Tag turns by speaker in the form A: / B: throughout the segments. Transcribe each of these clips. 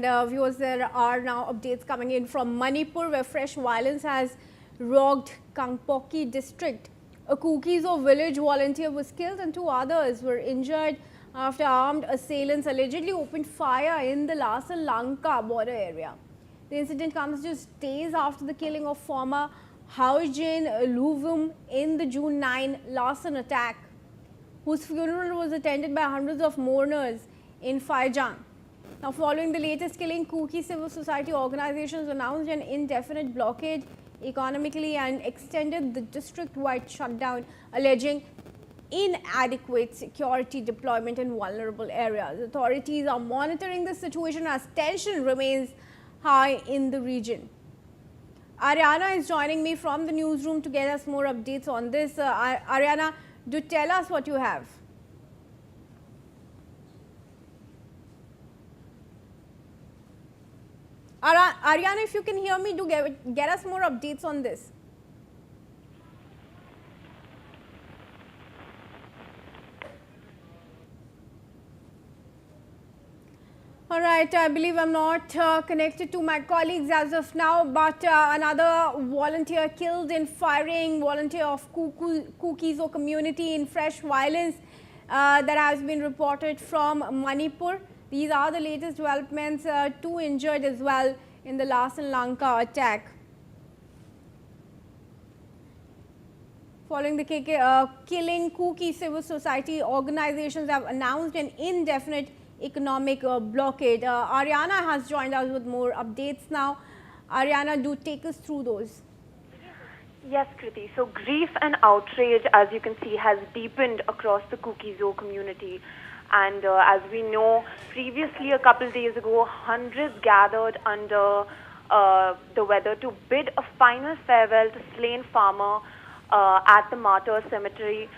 A: And viewers, there are now updates coming in from Manipur, where fresh violence has rocked Kangpokpi district. A Kuki village volunteer was killed and 2 others were injured after armed assailants allegedly opened fire in the Lanka border area. The incident comes just days after the killing of former Haujin Luvum in the June 9 Larson attack, whose funeral was attended by hundreds of mourners in Faijang. Now, following the latest killing, Kuki civil society organizations announced an indefinite blockade economically and extended the district-wide shutdown, alleging inadequate security deployment in vulnerable areas. Authorities are monitoring the situation as tension remains high in the region. Ariana is joining me from the newsroom to get us more updates on this. Ariana, do tell us what you have. Ariana, if you can hear me, do get us more updates on this. All right, I believe I'm not connected to my colleagues as of now, but another volunteer killed in firing, volunteer of Kuki community in fresh violence that has been reported from Manipur. These are the latest developments, 2 injured as well in the Larson Lanka attack. Following the killing, Kuki civil society organizations have announced an indefinite economic blockade. Ariana has joined us with more updates now. Ariana, do take us through those.
B: Yes, Kriti. So grief and outrage, as you can see, has deepened across the Kuki community. And as we know, previously, a couple of days ago, hundreds gathered under the weather to bid a final farewell to slain farmer at the Martyrs Cemetery,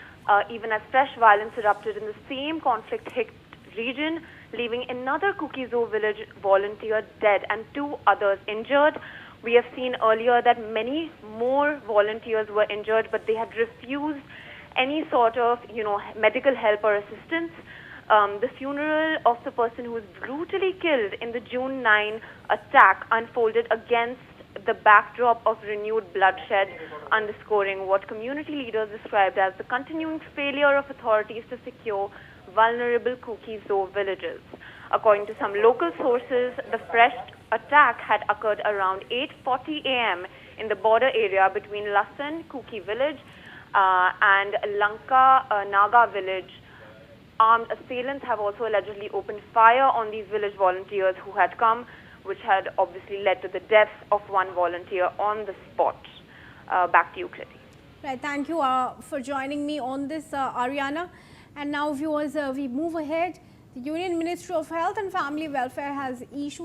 B: even as fresh violence erupted in the same conflict-hit region, leaving another Kuki village volunteer dead and 2 others injured. We have seen earlier that many more volunteers were injured, but they had refused any sort of, medical help or assistance. The funeral of the person who was brutally killed in the June 9 attack unfolded against the backdrop of renewed bloodshed, underscoring what community leaders described as the continuing failure of authorities to secure vulnerable Kuki villages. According to some local sources, the fresh attack had occurred around 8:40 a.m. in the border area between Larson Kuki village and Lanka Naga village. Armed assailants have also allegedly opened fire on these village volunteers who had come, which had obviously led to the death of 1 volunteer on the spot. Back to you, Kriti.
A: Right, thank you for joining me on this, Ariana. And now, viewers, we move ahead. The Union Ministry of Health and Family Welfare has issued